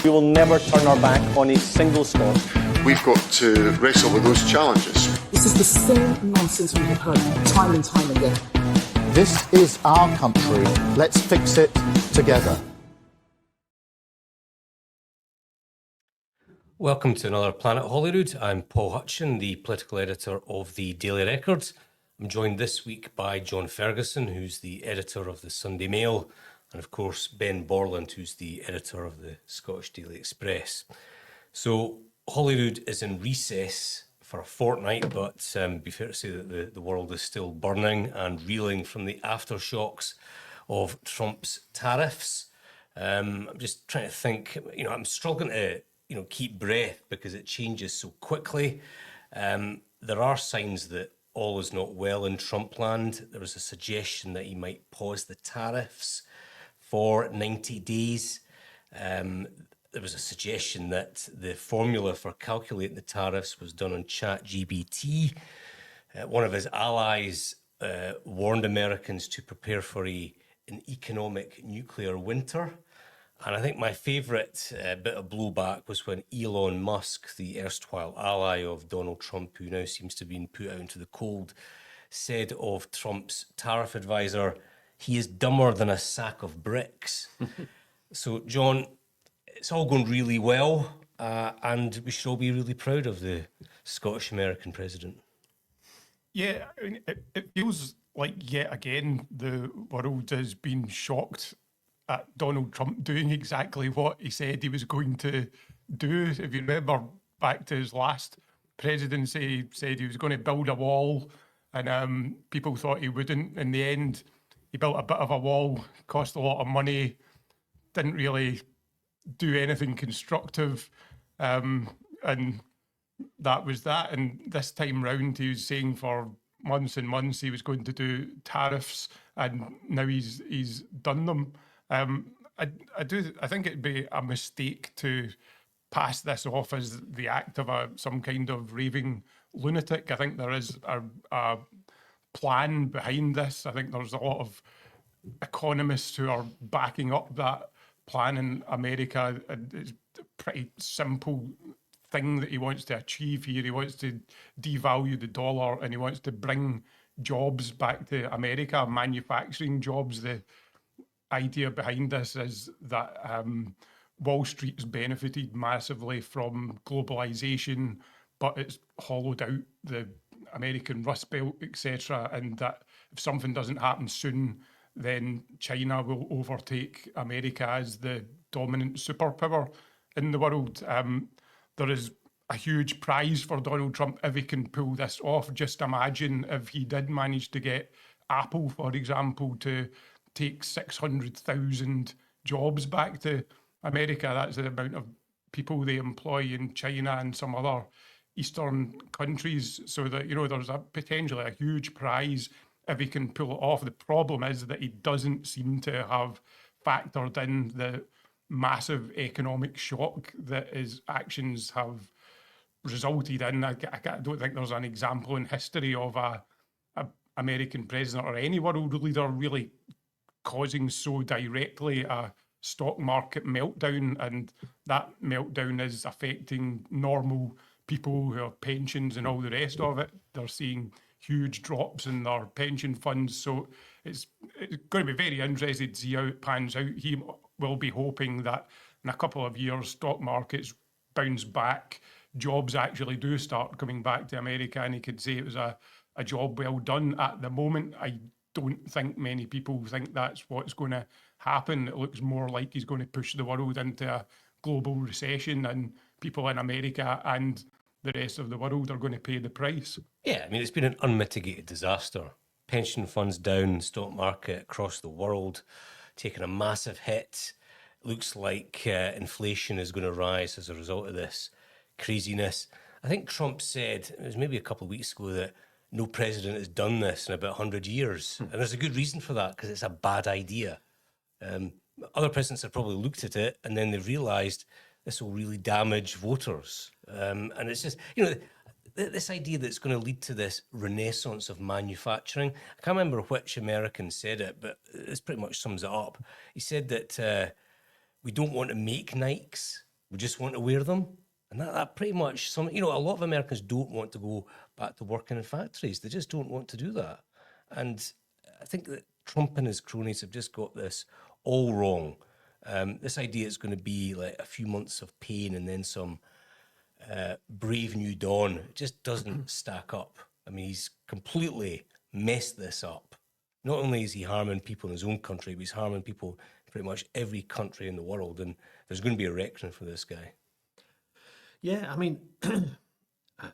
We will never turn our back on a single Scot. We've got to wrestle with those challenges. This is the same nonsense we have heard time and time again. This is our country. Let's fix it together. Welcome to another Planet Holyrood. I'm Paul Hutcheon, the political editor of the Daily Record. I'm joined this week by John Ferguson, who's the editor of the Sunday Mail, and of course Ben Borland, who's the editor of the Scottish Daily Express. So Holyrood is in recess for a fortnight, but be fair to say that the world is still burning and reeling from the aftershocks of Trump's tariffs. I'm just trying to think, I'm struggling to keep breath because it changes so quickly. There are signs that all is not well in Trumpland. There was a suggestion that he might pause the tariffs for 90 days. There was a suggestion that the formula for calculating the tariffs was done on ChatGPT. One of his allies warned Americans to prepare for an economic nuclear winter. And I think my favourite bit of blowback was when Elon Musk, the erstwhile ally of Donald Trump, who now seems to be being put out into the cold, said of Trump's tariff advisor, he is dumber than a sack of bricks. So, John, it's all going really well, and we should all be really proud of the Scottish-American president. Yeah, I mean, it feels like yet again the world has been shocked at Donald Trump doing exactly what he said he was going to do. If you remember back to his last presidency, he said he was going to build a wall, and people thought he wouldn't. In the end, he built a bit of a wall, cost a lot of money, didn't really do anything constructive, and that was that. And this time round, he was saying for months and months he was going to do tariffs, and now he's done them. I think it'd be a mistake to pass this off as the act of some kind of raving lunatic. I think there is a plan behind this. I think there's a lot of economists who are backing up that plan in America. It's a pretty simple thing that he wants to achieve here. He wants to devalue the dollar, and he wants to bring jobs back to America, manufacturing jobs. The idea behind this is that Wall Street's benefited massively from globalization, but it's hollowed out the American Rust Belt, etc., and that if something doesn't happen soon, then China will overtake America as the dominant superpower in the world. There is a huge prize for Donald Trump if he can pull this off. Just imagine if he did manage to get Apple, for example, to take 600,000 jobs back to America. That's the amount of people they employ in China and some other Eastern countries. So that, there's potentially a huge prize if he can pull it off. The problem is that he doesn't seem to have factored in the massive economic shock that his actions have resulted in. I don't think there's an example in history of a American president or any world leader really causing so directly a stock market meltdown, and that meltdown is affecting normal people who have pensions and all the rest of it. They're seeing huge drops in their pension funds. So it's going to be very interesting to see how it pans out. He will be hoping that in a couple of years, stock markets bounce back, jobs actually do start coming back to America, and he could say it was a job well done. At the moment, I don't think many people think that's what's going to happen. It looks more like he's going to push the world into a global recession, and people in America and the rest of the world are going to pay the price. Yeah, I mean, it's been an unmitigated disaster. Pension funds down, stock market across the world taking a massive hit. Looks like inflation is going to rise as a result of this craziness. I think Trump said, it was maybe a couple of weeks ago, that no president has done this in about 100 years. And there's a good reason for that, because it's a bad idea. Other presidents have probably looked at it and then they've realised this will really damage voters. And it's just, this idea that it's going to lead to this renaissance of manufacturing. I can't remember which American said it, but this pretty much sums it up. He said that we don't want to make Nikes, we just want to wear them. And that pretty much, a lot of Americans don't want to go back to working in factories. They just don't want to do that. And I think that Trump and his cronies have just got this all wrong. This idea is going to be like a few months of pain and then some brave new dawn. It just doesn't stack up. I mean, he's completely messed this up. Not only is he harming people in his own country, but he's harming people in pretty much every country in the world. And there's going to be a reckoning for this guy. Yeah, I mean,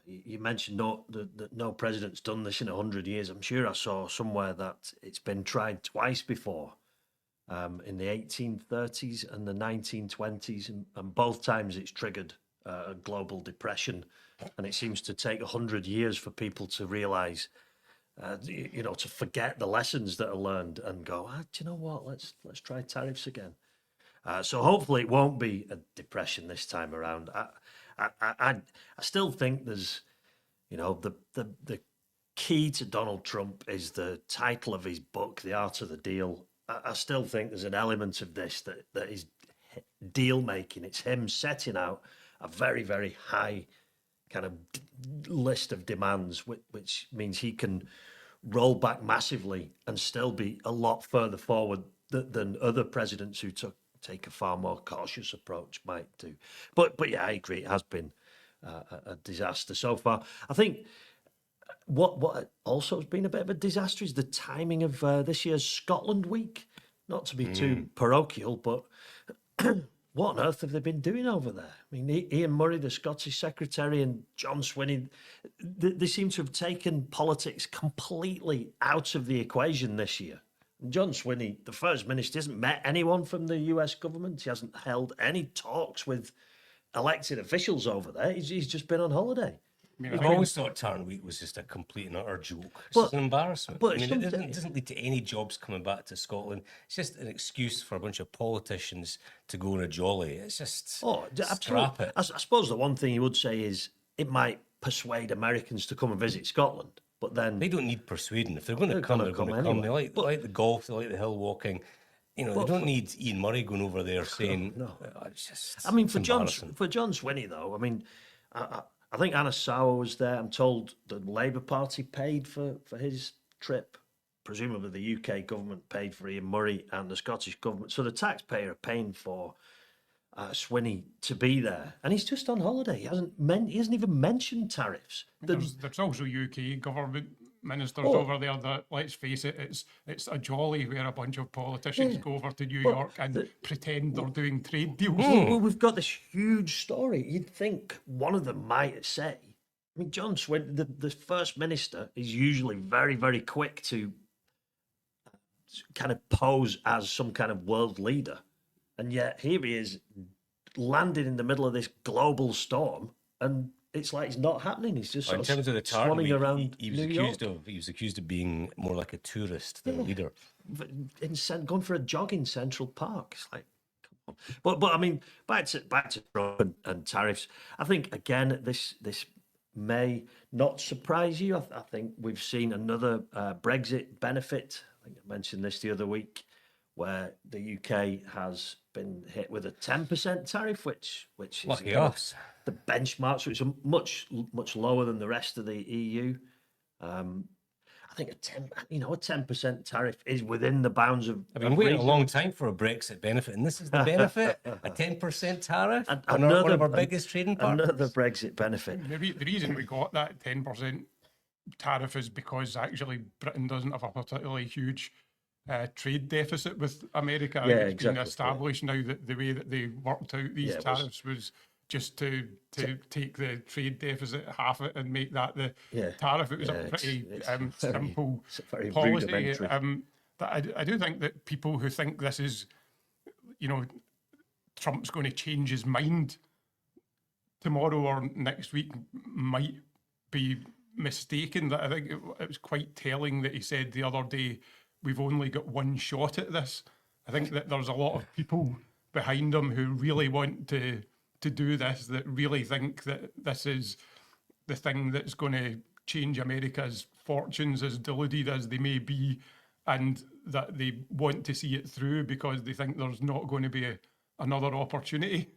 you mentioned that no president's done this in 100 years. I'm sure I saw somewhere that it's been tried twice before, in the 1830s and the 1920s, and both times it's triggered a global depression, and it seems to take 100 years for people to realise, to forget the lessons that are learned and go, do you know what? Let's try tariffs again. So hopefully it won't be a depression this time around. I still think there's, the key to Donald Trump is the title of his book, The Art of the Deal. I still think there's an element of this that is deal making. It's him setting out a very, very high kind of list of demands, which means he can roll back massively and still be a lot further forward than other presidents who take a far more cautious approach might do. But yeah, I agree. It has been a disaster so far. I think what also has been a bit of a disaster is the timing of this year's Scotland Week. Not to be too parochial, but what on earth have they been doing over there? I mean, Ian Murray, the Scottish Secretary, and John Swinney, they seem to have taken politics completely out of the equation this year. John Swinney, the First Minister, hasn't met anyone from the US government. He hasn't held any talks with elected officials over there. He's just been on holiday. I've always thought Tartan Week was just a complete and utter joke. It's just an embarrassment. It doesn't lead to any jobs coming back to Scotland. It's just an excuse for a bunch of politicians to go on a jolly. It's just scrap it. I suppose the one thing you would say is it might persuade Americans to come and visit Scotland. But then they don't need persuading. If they're going to come, they're going to come. Anyway. They like the golf, they like the hill walking. They don't need Ian Murray going over there saying. No. It's just. I mean, for John Swinney though, I mean, I think Anna Sauer was there. I'm told the Labour Party paid for his trip. Presumably, the UK government paid for Ian Murray and the Scottish government. So the taxpayer are paying for Swinney to be there, and he's just on holiday. He hasn't even mentioned tariffs. There's also UK government ministers over there that, let's face it, it's a jolly where a bunch of politicians go over to New York and pretend they're doing trade deals. Well, we've got this huge story. You'd think one of them might say, I mean, John Swinney, the First Minister, is usually very, very quick to kind of pose as some kind of world leader. And yet here he is landing in the middle of this global storm, and it's like it's not happening. He's just in terms of the Tartan around he was accused of being more like a tourist than a leader. Going for a jog in Central Park. It's like, come on. But I mean, back to Trump and tariffs. I think again this may not surprise you. I think we've seen another Brexit benefit. I think I mentioned this the other week, where the UK has been hit with a 10% tariff, which is lucky us. The benchmark, so it's much lower than the rest of the EU. I think a 10% tariff is within the bounds of. I've been waiting a long time for a Brexit benefit, and this is the benefit: a 10% tariff on one of our biggest trading partners. Another Brexit benefit. The reason we got that 10% tariff is because actually Britain doesn't have a particularly huge trade deficit with America. Yeah, it's been established now that the way that they worked out these tariffs was just to take the trade deficit, half it, and make that the tariff. It was a pretty simple policy. But I do think that people who think this is, Trump's going to change his mind tomorrow or next week might be mistaken. That I think it was quite telling that he said the other day, we've only got one shot at this. I think that there's a lot of people behind him who really want to do this, that really think that this is the thing that's going to change America's fortunes, as deluded as they may be, and that they want to see it through because they think there's not going to be another opportunity.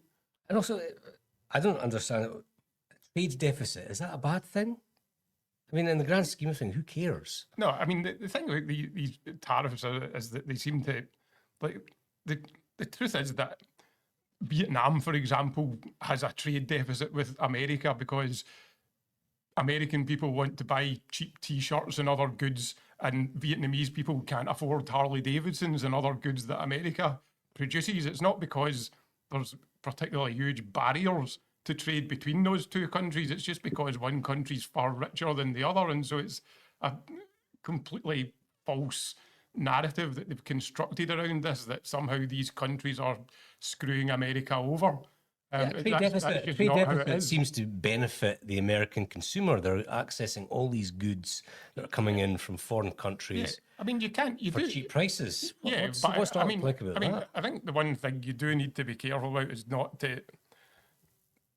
And also, I don't understand, trade deficit, is that a bad thing? I mean, in the grand scheme of things, who cares? No, I mean, the thing about these tariffs is that they seem to, like, the truth is that Vietnam, for example, has a trade deficit with America because American people want to buy cheap T-shirts and other goods, and Vietnamese people can't afford Harley Davidsons and other goods that America produces. It's not because there's particularly huge barriers to trade between those two countries. It's just because one country's far richer than the other, and so it's a completely false narrative that they've constructed around this, that somehow these countries are screwing America over. Trade deficit seems to benefit the American consumer. They're accessing all these goods that are coming in from foreign countries. I mean, you for cheap prices. What's not I mean, applicable about that? I think the one thing you do need to be careful about is not to.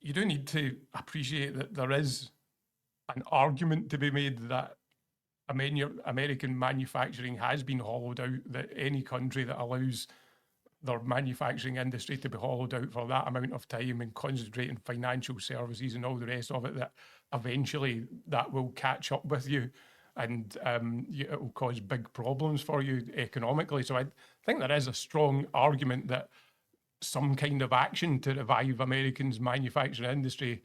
You do need to appreciate that there is an argument to be made that American manufacturing has been hollowed out, that any country that allows their manufacturing industry to be hollowed out for that amount of time and concentrate in financial services and all the rest of it, that eventually that will catch up with you and it will cause big problems for you economically. So I think there is a strong argument that some kind of action to revive Americans' manufacturing industry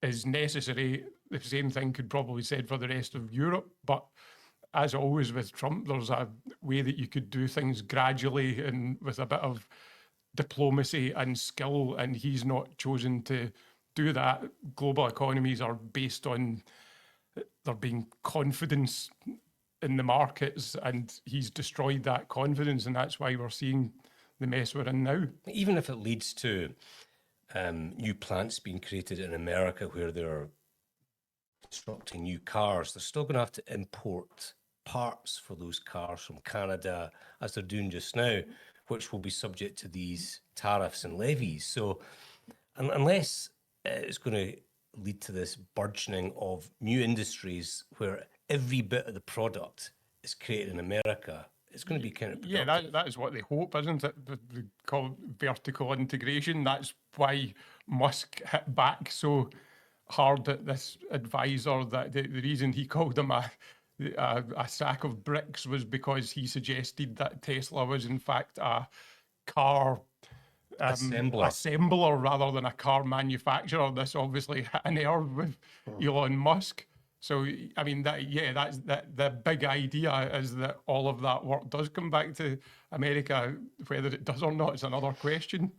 is necessary. The same thing could probably be said for the rest of Europe, but as always with Trump, there's a way that you could do things gradually and with a bit of diplomacy and skill, and he's not chosen to do that. Global economies are based on there being confidence in the markets, and he's destroyed that confidence, and that's why we're seeing the mess we're in now. Even if it leads to new plants being created in America where they're constructing new cars, they're still going to have to import parts for those cars from Canada, as they're doing just now, which will be subject to these tariffs and levies. So unless it's going to lead to this burgeoning of new industries where every bit of the product is created in America, it's going to be kind of Yeah, that is what they hope, isn't it? They call it vertical integration. That's why Musk hit back so hard at this advisor, that the reason he called him a sack of bricks was because he suggested that Tesla was in fact a car assembler rather than a car manufacturer. This obviously hit a nerve with Elon Musk. So, I mean, that's the big idea is that all of that work does come back to America. Whether it does or not is another question.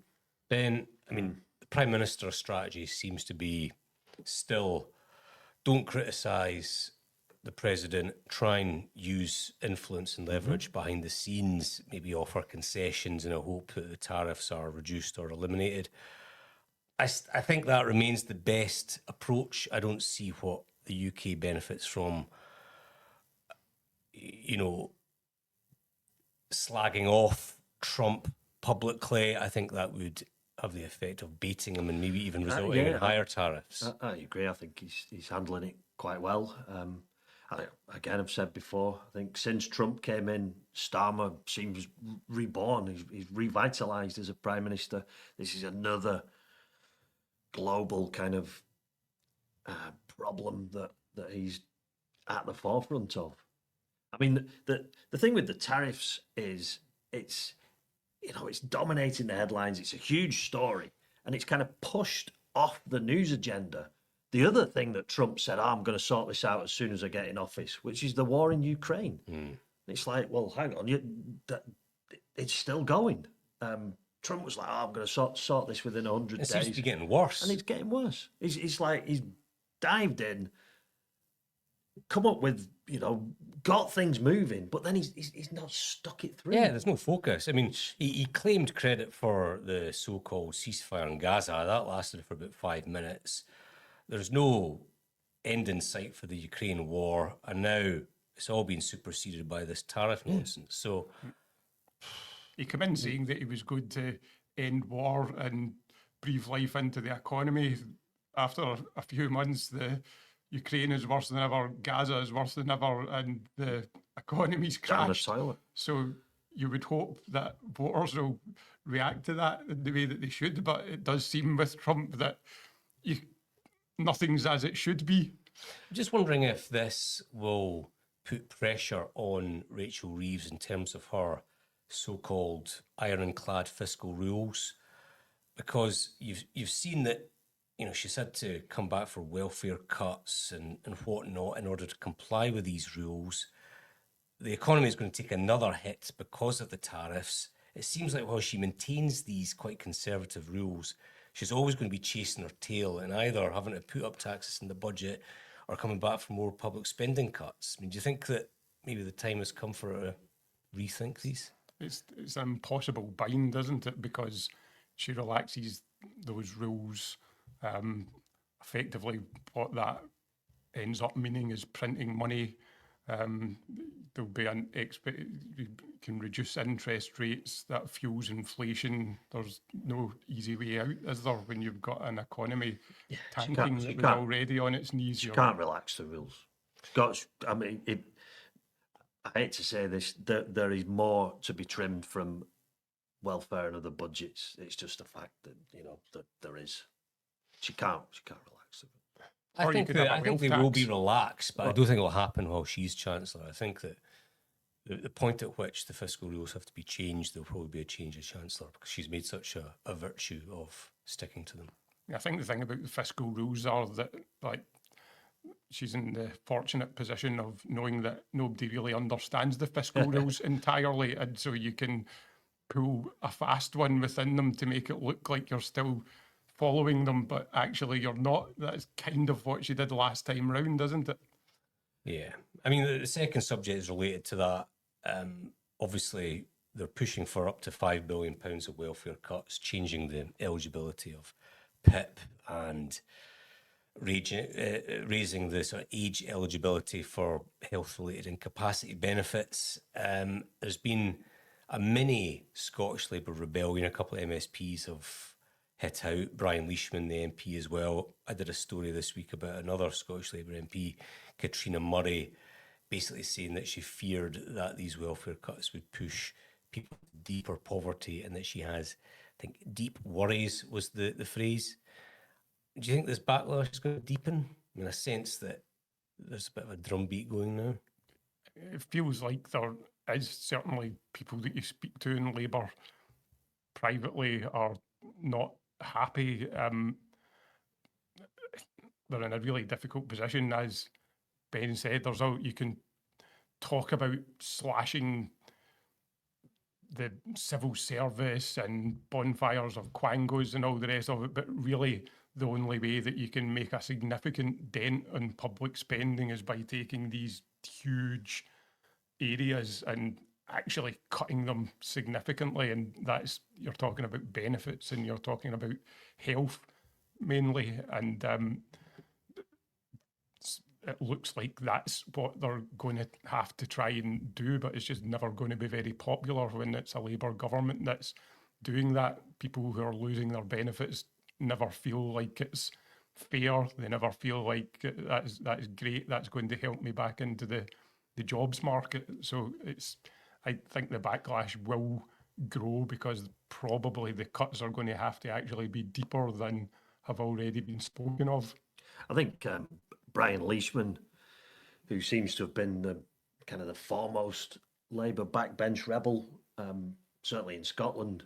Ben, I mean, the Prime Minister's strategy seems to be still don't criticise the president, try and use influence and leverage behind the scenes, maybe offer concessions in a hope that the tariffs are reduced or eliminated. I think that remains the best approach. I don't see what the UK benefits from, slagging off Trump publicly. I think that would have the effect of baiting him and maybe even resulting in higher tariffs. I agree. I think he's handling it quite well. I've said before, I think since Trump came in, Starmer seems reborn. He's revitalised as a Prime Minister. This is another global kind of problem that he's at the forefront of. I mean, the thing with the tariffs is it's dominating the headlines. It's a huge story, and it's kind of pushed off the news agenda. The other thing that Trump said, I'm going to sort this out as soon as I get in office, which is the war in Ukraine. It's like, well, hang on, it's still going. Trump was like, I'm going to sort this within 100 days. It seems to be getting worse. And it's getting worse. It's like he's dived in, come up with, got things moving, but then he's not stuck it through. Yeah, there's no focus. I mean, he claimed credit for the so-called ceasefire in Gaza. That lasted for about 5 minutes. There's no end in sight for the Ukraine war, and now it's all been superseded by this tariff nonsense. So he came in saying that he was going to end war and breathe life into the economy. After a few months, the Ukraine is worse than ever, Gaza is worse than ever, and the economy's crashed. So you would hope that voters will react to that in the way that they should, but it does seem with Trump that nothing's as it should be. I'm just wondering if this will put pressure on Rachel Reeves in terms of her so-called ironclad fiscal rules, because you've seen that, you know, she's had to come back for welfare cuts and whatnot in order to comply with these rules. The economy is going to take another hit because of the tariffs. It seems like while she maintains these quite conservative rules, she's always going to be chasing her tail and either having to put up taxes in the budget or coming back for more public spending cuts. I mean, do you think that maybe the time has come for her to rethink these? It's an impossible bind, isn't it? Because she relaxes those rules. Effectively, what that ends up meaning is printing money. There'll be you can reduce interest rates, that fuels inflation. There's no easy way out, is there, when you've got an economy tanking that was already on its knees? You can't relax the rules. I mean, I hate to say this, there is more to be trimmed from welfare and other budgets. It's just a fact that, you know, that there is. She can't relax them. I think they will be relaxed, but I don't think it will happen while she's Chancellor. I think that the point at which the fiscal rules have to be changed, there'll probably be a change of Chancellor because she's made such a virtue of sticking to them. I think the thing about the fiscal rules are that, like, she's in the fortunate position of knowing that nobody really understands the fiscal rules entirely, and so you can pull a fast one within them to make it look like you're still following them, but actually you're not. That's kind of what she did last time round, isn't it? Yeah. I mean, the second subject is related to that. Obviously, they're pushing for up to £5 billion of welfare cuts, changing the eligibility of PIP and raising the sort of age eligibility for health-related incapacity benefits. There's been a mini Scottish Labour rebellion. A couple of MSPs have hit out. Brian Leishman, the MP, as well. I did a story this week about another Scottish Labour MP, Katrina Murray, basically saying that she feared that these welfare cuts would push people to deeper poverty and that she has, I think, deep worries was the phrase. Do you think this backlash is going to deepen? I mean, I sense that there's a bit of a drumbeat going now. It feels like there is certainly people that you speak to in Labour privately are not happy. They're in a really difficult position. As Ben said, you can talk about slashing the civil service and bonfires of quangos and all the rest of it, but really the only way that you can make a significant dent on public spending is by taking these huge areas and actually cutting them significantly. And you're talking about benefits and you're talking about health mainly. And it looks like that's what they're going to have to try and do, but it's just never going to be very popular when it's a Labour government that's doing that. People who are losing their benefits never feel like it's fair. They never feel like that is great. That's going to help me back into the jobs market. So I think the backlash will grow because probably the cuts are going to have to actually be deeper than have already been spoken of. I think Brian Leishman, who seems to have been the foremost Labour backbench rebel, certainly in Scotland,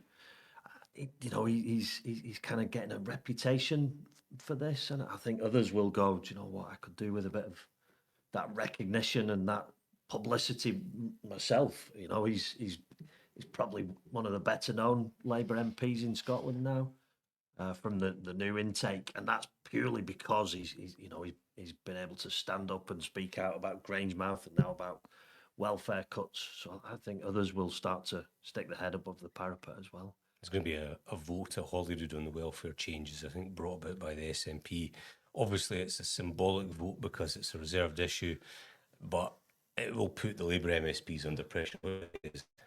he's kind of getting a reputation for this, and I think others will go, do you know what, I could do with a bit of that recognition and that publicity myself. You know, he's probably one of the better known Labour MPs in Scotland now, from the new intake, and that's purely because he's been able to stand up and speak out about Grangemouth and now about welfare cuts. So I think others will start to stick their head above the parapet as well. There's going to be a vote at Holyrood on the welfare changes, I think, brought about by the SNP. Obviously, it's a symbolic vote because it's a reserved issue, but it will put the Labour MSPs under pressure. They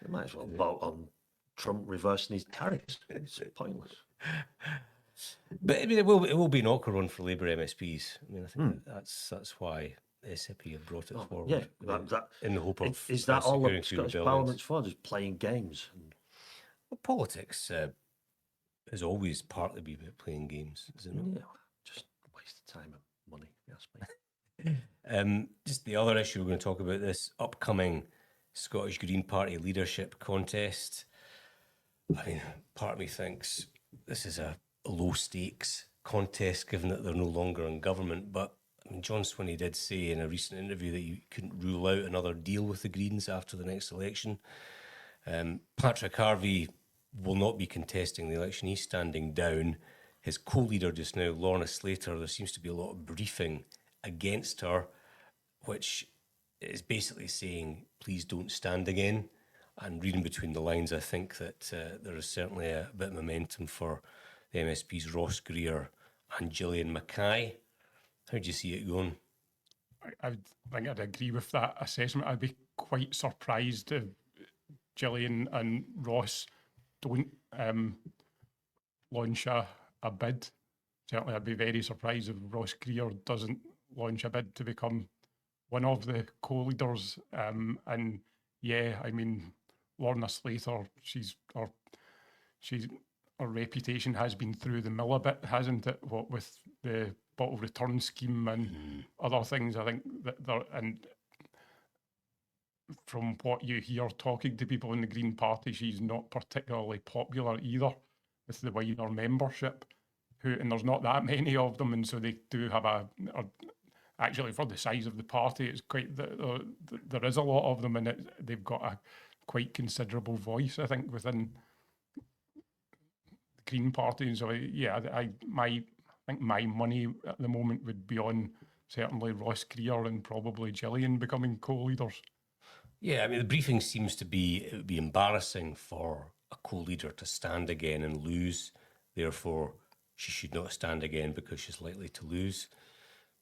might as well vote on Trump reversing his tariffs. It's pointless. But I mean, it will be an awkward one for Labour MSPs. I mean, I think that's why the SNP have brought it forward. Yeah, in the hope of is that all securing the through Scottish rebellions. Parliament's for? Just playing games? Well, politics has always partly been about playing games, isn't it? Yeah, just a waste of time and money, if you ask me. Just the other issue we're going to talk about, this upcoming Scottish Green Party leadership contest. I mean, part of me thinks this is a low stakes contest given that they're no longer in government. But I mean, John Swinney did say in a recent interview that you couldn't rule out another deal with the Greens after the next election. Patrick Harvie will not be contesting the election. He's standing down. His co-leader just now, Lorna Slater, there seems to be a lot of briefing against her, which is basically saying, please don't stand again. And reading between the lines, I think that there is certainly a bit of momentum for the MSPs Ross Greer and Gillian Mackay. How do you see it going? I think I'd agree with that assessment. I'd be quite surprised if Gillian and Ross don't launch a bid. Certainly, I'd be very surprised if Ross Greer doesn't launch a bid to become one of the co-leaders. And yeah, I mean, Lorna Slater, her reputation has been through the mill a bit, hasn't it? What with the bottle return scheme and other things, I think that there, and from what you hear talking to people in the Green Party, she's not particularly popular either with the wider membership, and there's not that many of them, and so they do have actually for the size of the party, it's quite there is a lot of them, and they've got a quite considerable voice, I think, within the Green Party. And so yeah, I think my money at the moment would be on certainly Ross Greer and probably Gillian becoming co-leaders. Yeah, I mean, the briefing seems to be it would be embarrassing for a co-leader to stand again and lose. Therefore, she should not stand again because she's likely to lose.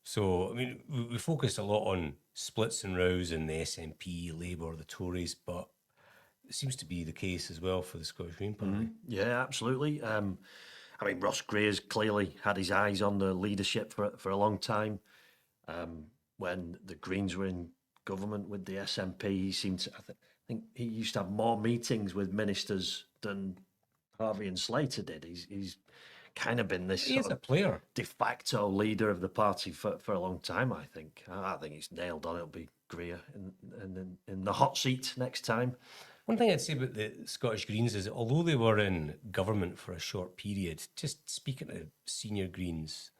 So, I mean, we focused a lot on splits and rows in the SNP, Labour, the Tories, but it seems to be the case as well for the Scottish Green Party. Yeah, absolutely. I mean, Ross Greer's clearly had his eyes on the leadership for a long time. When the Greens were in government with the SNP, he seemed to, I think he used to have more meetings with ministers than Harvie and Slater did. He's kind of been this He is a player, de facto leader of the party for a long time, I think. I think he's nailed on. It'll be Greer in the hot seat next time. One thing I'd say about the Scottish Greens is that although they were in government for a short period, just speaking to senior Greens,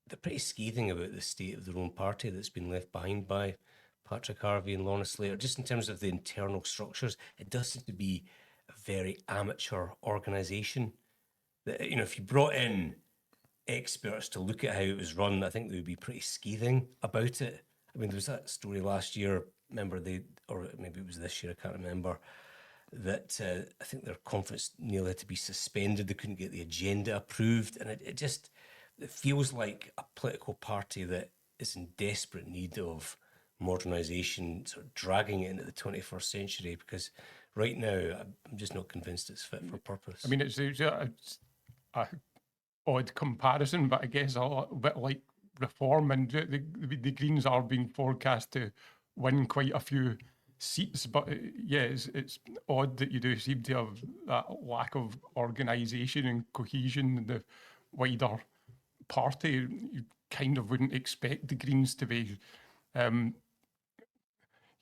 they're pretty scathing about the state of their own party that's been left behind by Patrick Harvie and Lorna Slater. Just in terms of the internal structures, it does seem to be a very amateur organisation. You know, if you brought in experts to look at how it was run, I think they would be pretty scathing about it. I mean, there was that story last year, remember or maybe it was this year, I can't remember, that I think their conference nearly had to be suspended. They couldn't get the agenda approved. And it feels like a political party that is in desperate need of modernisation, sort of dragging it into the 21st century, because right now I'm just not convinced it's fit for purpose. I mean, it's a odd comparison, but I guess a bit like Reform, and the Greens are being forecast to win quite a few seats, but yeah, it's odd that you do seem to have that lack of organisation and cohesion in the wider party. You kind of wouldn't expect the Greens to be, for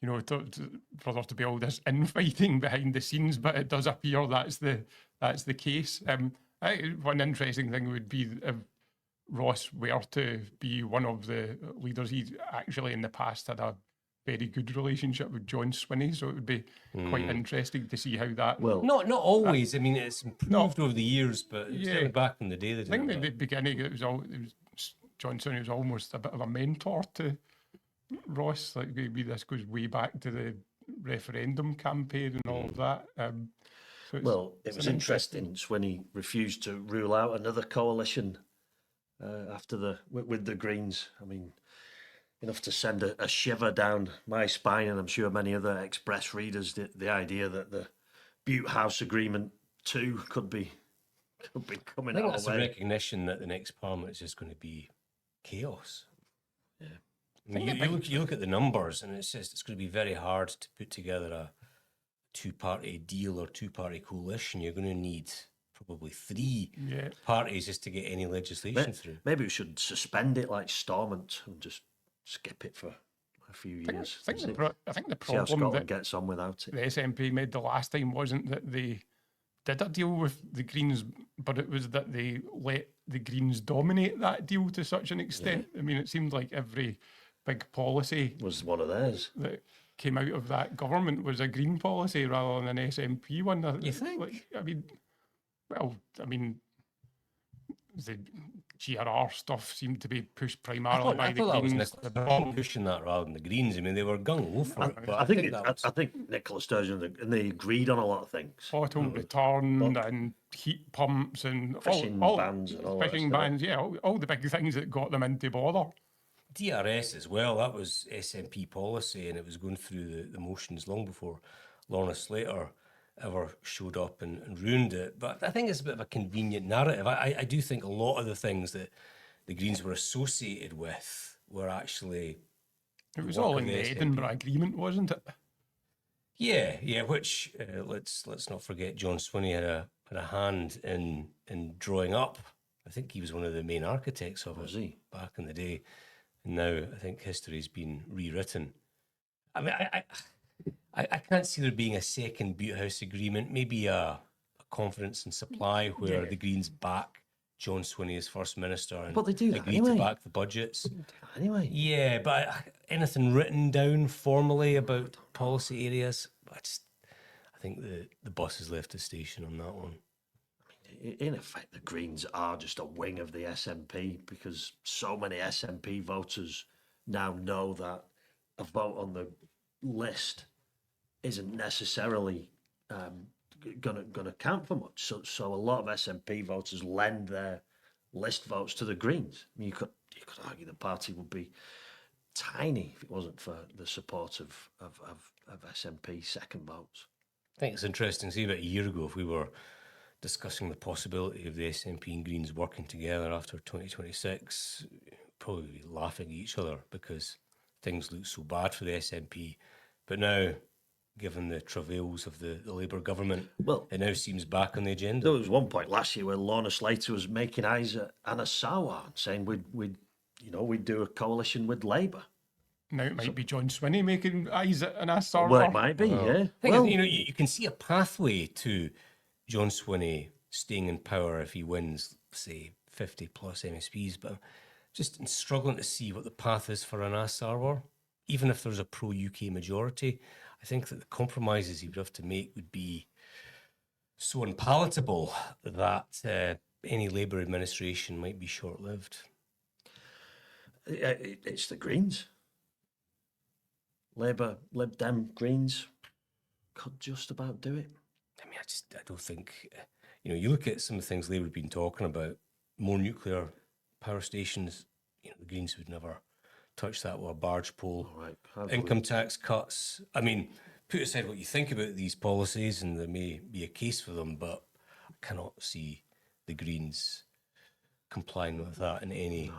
there to be all this infighting behind the scenes, but it does appear that's the case. I think one interesting thing would be if Ross were to be one of the leaders. He's actually in the past had a very good relationship with John Swinney, so it would be quite interesting to see how that. Well, not always. I mean, it's improved over the years, but certainly back in the day, they I think at the beginning it was John Swinney was almost a bit of a mentor to Ross. Like maybe this goes way back to the referendum campaign and all of that. So it was interesting. Swinney refused to rule out another coalition after with the Greens. I mean, enough to send a shiver down my spine, and I'm sure many other Express readers. The idea that the Butte House Agreement 2 could be coming I think our that's way. a recognition that the next Parliament is just going to be chaos. I mean, you look at the numbers, and it's going to be very hard to put together a two-party deal or two-party coalition. You're going to need probably three parties just to get any legislation through. Maybe we should suspend it like Stormont and just skip it for a few years. I think the See how problem Scotland that gets on without it. the SNP made the last time wasn't that they did a deal with the Greens, but it was that they let the Greens dominate that deal to such an extent. I mean, it seemed like every big policy Was one of theirs. that came out of that government was a Green policy rather than an SNP one. You think? I mean, the GRR stuff seemed to be pushed primarily by the that was Greens. Nicola pushing that rather than the Greens. I mean, they were gung-ho for it. But I think Nicola Sturgeon and they agreed on a lot of things. Auto return and heat pumps and Fishing bans and all that fishing stuff. bans, all the big things that got them into bother. DRS as well, that was SNP policy, and it was going through the motions long before Lorna Slater ever showed up and ruined it. But I think it's a bit of a convenient narrative. I do think a lot of the things that the Greens were associated with were actually... It was work all of in the the SNP. Edinburgh Agreement, wasn't it? Yeah, which let's not forget John Swinney had a hand in drawing up. I think he was one of the main architects of Was it he? back in the day. And now I think history's been rewritten. I mean, I can't see there being a second Butte House agreement, maybe a confidence and supply where the Greens back John Swinney as First Minister and But they do that agree anyway. to back the budgets. Anyway, Yeah, but anything written down formally about policy areas, I think the bus has left the station on that one. in effect, the Greens are just a wing of the SNP because so many SNP voters now know that a vote on the list isn't necessarily gonna count for much. So a lot of SNP voters lend their list votes to the Greens. I mean, you could argue the party would be tiny if it wasn't for the support of SNP second votes. I think it's interesting. See, about a year ago, if we were discussing the possibility of the SNP and Greens working together after 2026, we'd probably be laughing at each other because things look so bad for the SNP. But now, given the travails of the Labour government, it now seems back on the agenda. There was one point last year where Lorna Slater was making eyes at Anna Sawar and saying we'd do a coalition with Labour. Now it might be John Swinney making eyes at an Starmer. Well, it might be, yeah. Well, you can see a pathway to John Swinney staying in power if he wins, say, 50 plus MSPs, but I'm just struggling to see what the path is for Anna Sarwar. Even if there's a pro-UK majority, I think that the compromises he would have to make would be so unpalatable that any Labour administration might be short-lived. It's the Greens. Labour, Lib Dem, Greens could just about do it. I mean, I don't think, you look at some of the things Labour have been talking about, more nuclear power stations, the Greens would never touch that with a barge pole. All right. Income tax cuts. I mean, put aside what you think about these policies, and there may be a case for them, but I cannot see the Greens complying with that in any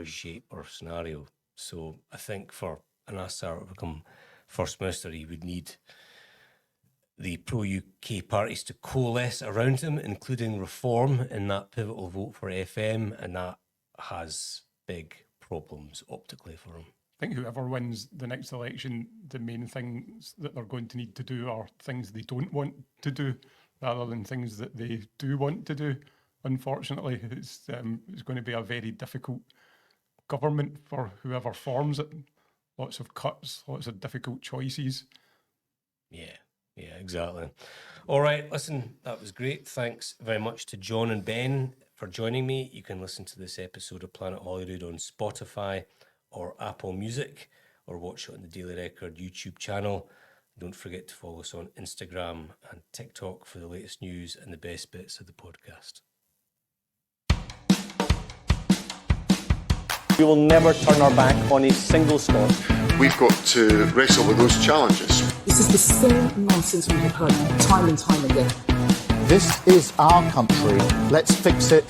shape or scenario. So I think for Anas Sarwar to become First Minister, he would need the pro-UK parties to coalesce around him, including Reform in that pivotal vote for FM, and that has big problems optically for him. I think whoever wins the next election, the main things that they're going to need to do are things they don't want to do rather than things that they do want to do. Unfortunately, it's going to be a very difficult government for whoever forms it. Lots of cuts, lots of difficult choices. Yeah, exactly. All right, listen, that was great. Thanks very much to John and Ben for joining me. You can listen to this episode of Planet Holyrood on Spotify or Apple Music, or watch it on the Daily Record YouTube channel. Don't forget to follow us on Instagram and TikTok for the latest news and the best bits of the podcast. We will never turn our back on a single Scot. We've got to wrestle with those challenges. This is the same nonsense we have heard time and time again. This is our country. Let's fix it